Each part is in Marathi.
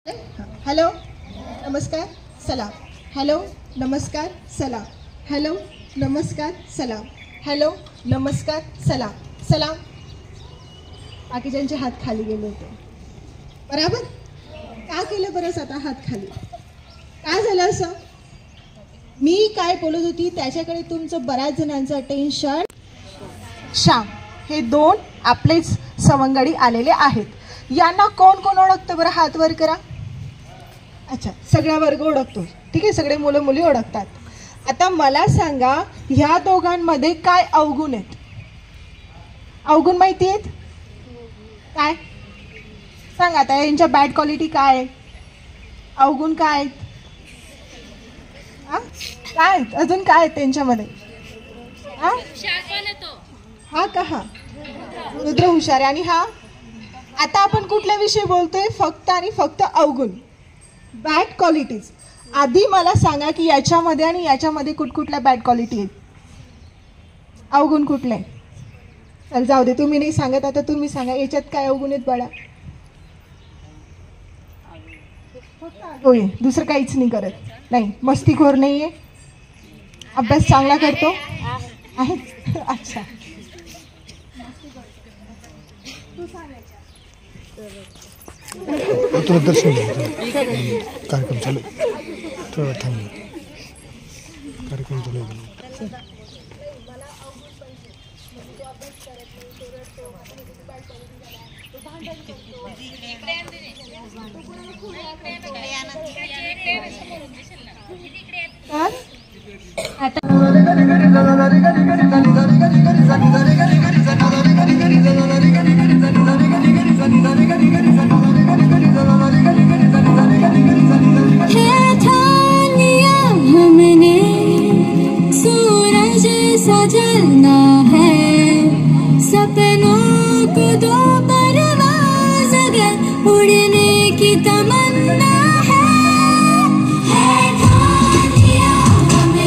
हॅलो नमस्कार सलाम. हॅलो नमस्कार सलाम. हॅलो नमस्कार सलाम. हॅलो नमस्कार सलाम. सलाम. बाकीच्यांचे हात खाली गेले होते. बरोबर का केलं बरंच आता हात खाली का झालं असं? मी काय बोलत होती त्याच्याकडे तुमचं बऱ्याच जणांचं अटेन्शन. श्याम हे दोन आपलेच सवंगडी आलेले आहेत. यांना कोण कोण ओळखतं बरं? हात वर करा. अच्छा, सगळा वर्ग ओळखतो. ठीक आहे, सगळे मुलं मुली ओळखतात. आता मला सांगा ह्या दोघांमध्ये काय अवगुण आहेत? अवगुण माहिती आहेत काय? सांगा आता यांच्या बॅड क्वालिटी काय आहे? अवगुण काय आहेत? काय आहेत अजून? काय आहेत त्यांच्यामध्ये? हा का? हा रुद्र हुशार आहे. आणि हा आता आपण कुठल्या विषयी बोलतोय? फक्त आणि फक्त अवगुण, बॅड क्वालिटीज. आधी मला सांगा की याच्यामध्ये आणि याच्यामध्ये कुठकुठल्या बॅड क्वालिटी आहेत? अवगुण कुठले? चल जाऊ दे, तुम्ही नाही सांगत आता तुम्ही सांगा याच्यात काय अवगुण आहेत बाळा? होय, दुसरं काहीच नाही करत. नाही, मस्तीखोर नाहीये, अभ्यास चांगला करतो आहे. अच्छा, दर्शन कार्यक्रम चालू. थोडा थांब, कार्यक्रम चालू. सजना है सपनों को दो परवाज़ अगर उड़ने की तमन्ना है ठान लिया हमने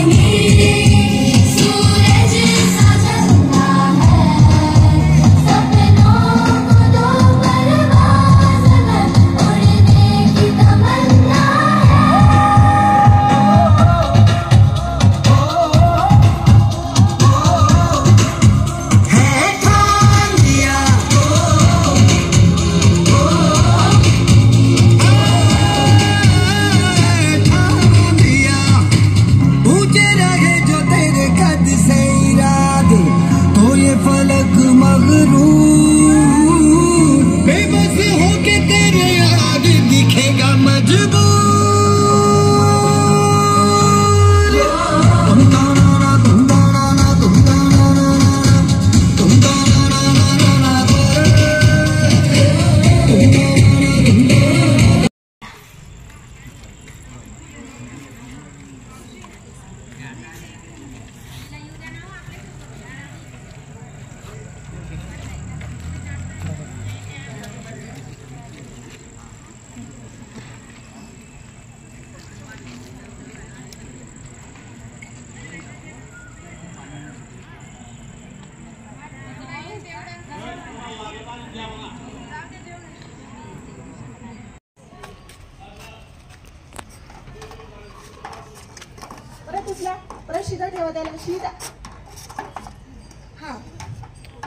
सूरज सा जलना है सपनों को दो परवाज़ अगर उड़ने की तमन्ना परत शिदा ठेवा त्याला. शिदा. हा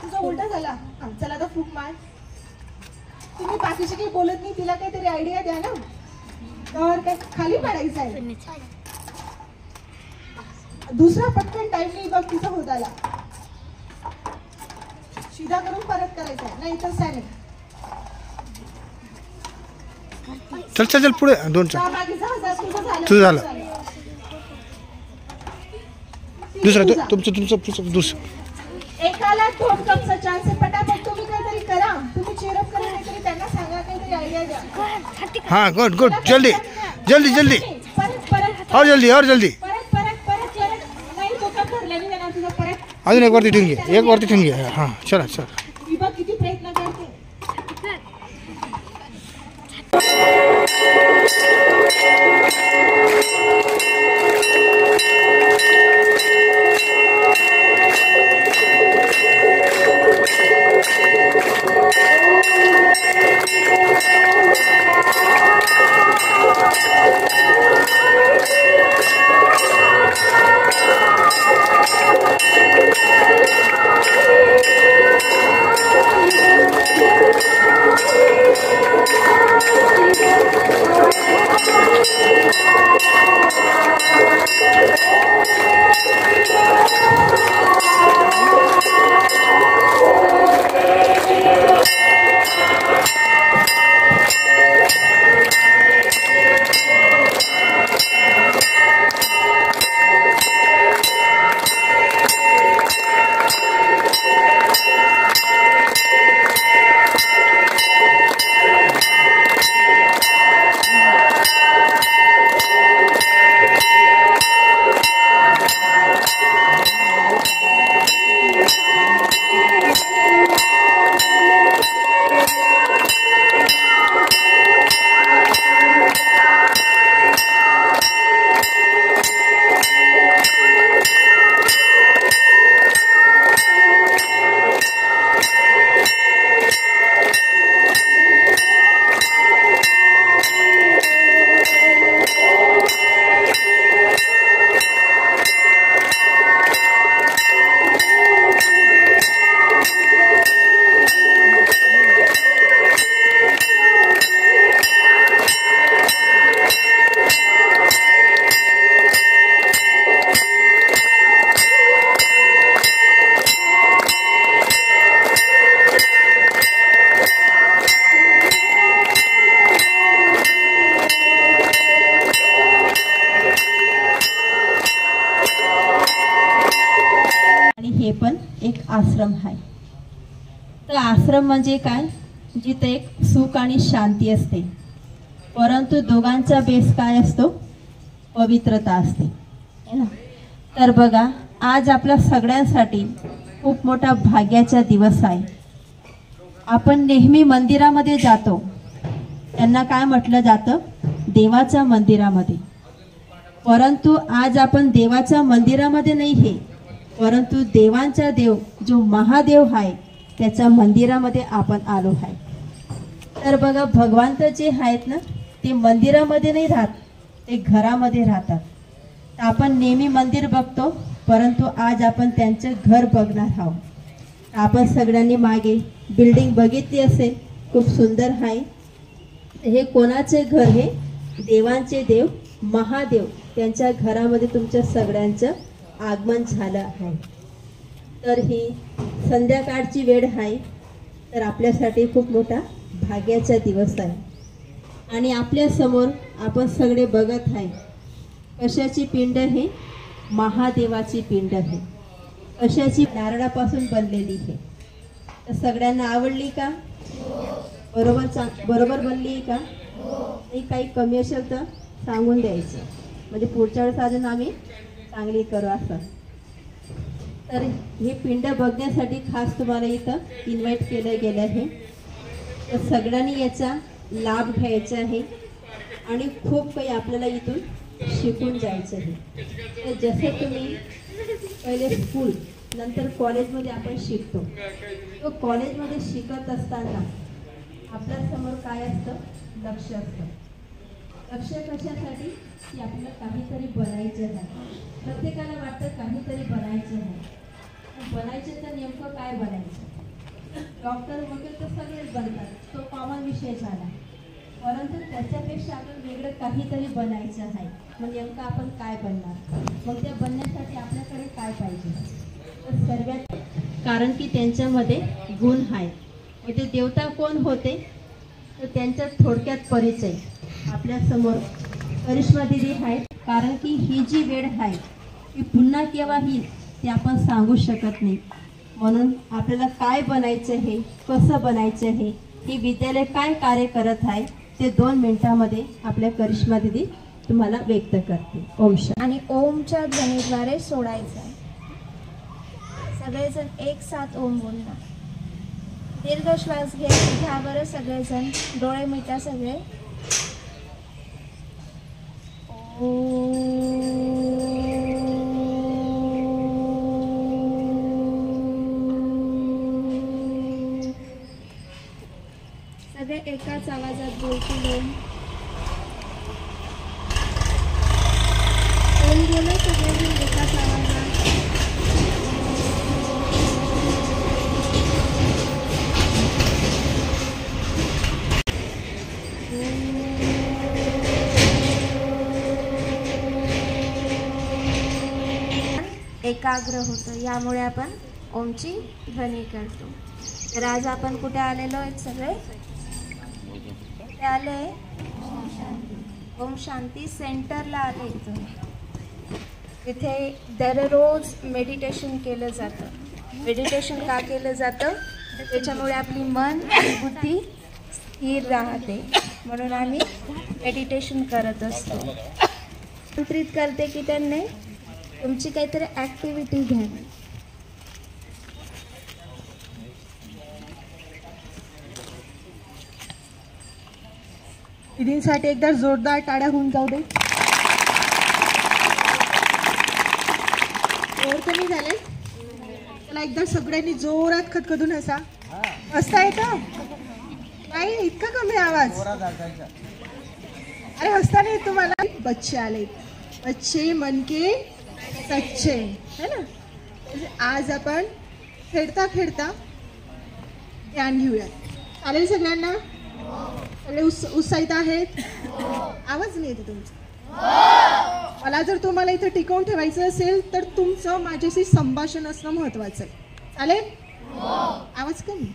तुझा उलटा झाला. हा चला आता फूक मार. तुम्ही बाकीचे काही बोलत नाही, तिला काहीतरी आयडिया द्या ना. तर काय खाली पडायचं आहे? दुसरा पटकन टाइम नाही बघ तिचा होत आला. शिदा करून परत करायचा नाही तर सॅनिक. चल चल चल पुढे. दोन तुझं झालं. दुसरा तुमचं दुसरं. एकाला 2 कपचा चान्स आहे. पटापट तुम्ही काहीतरी करा. तुम्ही चेअरअप करा, काहीतरी त्यांना सांगा, काहीतरी आयडिया द्या. हाँ गुड गुड. जल्दी जल्दी जल्दी. परत और जल्दी और जल्दी. परत नाही तो कप भरला नाही ना तुझा. परत अजून एक वरती ठेवून घे. एक वरती ठेवून घे. हां चला चला. मी बघ किती प्रयत्न करते. आश्रम आहे. तर आश्रम म्हणजे काय, जिथे एक सुख आणि शांती असते, परंतु दोघांचा बेस काय असतो, पवित्रता असते, है ना. तर बघा, आज आपल्या सगळ्यांसाठी खूप मोठा भाग्याचा दिवस आहे. आपण नेहमी मंदिरामध्ये जातो, त्यांना काय म्हटलं जातं, देवाच्या मंदिरामध्ये. परंतु आज आपण देवाच्या मंदिरामध्ये नाही हे, परंतु देवांचा देव जो महादेव आहे त्याच्या मंदिरामध्ये आपण आलो आहे. तर बघा, भगवान तर जे आहेत ना ते मंदिरामध्ये नाही राहत, ते घरामध्ये राहतात. तर आपण नेहमी मंदिर बघतो, परंतु आज आपण त्यांचं घर बघणार आहोत. आपण सगळ्यांनी मागे बिल्डिंग बघितली असेल, खूप सुंदर आहे. हे कोणाचे घर, हे देवांचे देव महादेव त्यांच्या घरामध्ये तुमच्या सगळ्यांचं आगमन झालं आहे. तर ही संध्याकाळची वेळ आहे, तर आपल्यासाठी खूप मोठा भाग्याचा दिवस आहे. आणि आपल्या समोर आपण सगळे बघत आहे, कशाची पिंड, हे महादेवाची पिंड आहे. कशाची, नारळापासून बनलेली आहे. तर सगळ्यांना आवडली का, बरोबर बनली आहे का, नाही काही कमी असेल तर सांगून द्यायचं, म्हणजे पुढच्या वेळेस अजून आम्ही चांगली करू असं. तर हे पिंड बघण्यासाठी खास तुम्हाला इथं इन्व्हाइट केलं गेलं आहे. तर सगळ्यांनी याचा लाभ घ्यायचा आहे आणि खूप काही आपल्याला इथून शिकून जायचं आहे. तर जसं तुम्ही पहिले स्कूल नंतर कॉलेजमध्ये आपण शिकतो, तो कॉलेजमध्ये शिकत असताना आपल्यासमोर काय असतं, लक्ष्य असतं. लक्ष्य कशासाठी, की आपल्याला काहीतरी बनायचं आहे. प्रत्येकाला वाटतं काहीतरी बनायचं आहे. बनायचं तर नेमकं काय बनायचं, डॉक्टर वगैरे तर सगळेच बनतात, तो कॉमन विषय झाला. परंतु त्याच्यापेक्षा आपण वेगळं काहीतरी बनायचं आहे. मग नेमकं आपण काय बनणार, मग त्या बनण्यासाठी आपल्याकडे काय पाहिजे, तर सर्वात, कारण की त्यांच्यामध्ये गुण आहेत. मग ते देवता कोण होते, तर त्यांचा थोडक्यात परिचय आपल्यासमोर करिश्मा दिदी आहेत. कारण की ही जी वेळ आहे ती पुन्हा केव्हा येईल ते आपण सांगू शकत नाही. म्हणून आपल्याला काय बनायचं आहे, कसं बनायचं आहे, ही विद्यालय काय कार्य करत आहे ते 2 मिनिटांमध्ये आपल्या करिश्मा दिदी तुम्हाला व्यक्त करते. ओम शांती. आणि ओमच्या ध्वनीद्वारे सोडायचं आहे. सगळेजण एक साथ ओम बोलणार. दीर्घ श्वास घ्या बरं सगळेजण, डोळे मिटा सगळे. सगळे एकाच आवाजात बोलतील ओम. ओम बोला सगळेजण एकाच आवाजात. एकाग्र होतं, यामुळे आपण ओमची ध्वनी करतो. तर आज आपण कुठे आलेलो आहेत सगळे, कुठे आले, ओम शांती सेंटरला आले. इथे दररोज मेडिटेशन केलं जातं. मेडिटेशन का केलं जातं, त्याच्यामुळे आपली मन आणि बुद्धी स्थिर राहते, म्हणून आम्ही मेडिटेशन करत असतो. आमंत्रित करते की त्यांनी तुमची काहीतरी ॲक्टिव्हिटी घ्यावी. दीदींसाठी एकदा जोरदार टाळ्या होऊन जाऊ दे. ओर कमी झाले, त्याला एकदा सगळ्यांनी जोरात खदखदून हसा. हसता येतं नाही, इतका कमी आवाज, अरे हसता नाही तुम्हाला. बच्चे आले, बच्चे मन के सच्चे, है ना. आज आपण खेळता खेळता ध्यान घेऊया. चालेल सगळ्यांना, सगळे उत्साहित आहेत. आवाज नाही येते तुमचा. मला जर तुम्हाला इथं टिकवून ठेवायचं असेल तर तुमचं माझ्याशी संभाषण असणं महत्वाचं आहे. चालेल, आवाज कमी,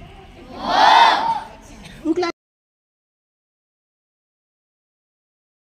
भूक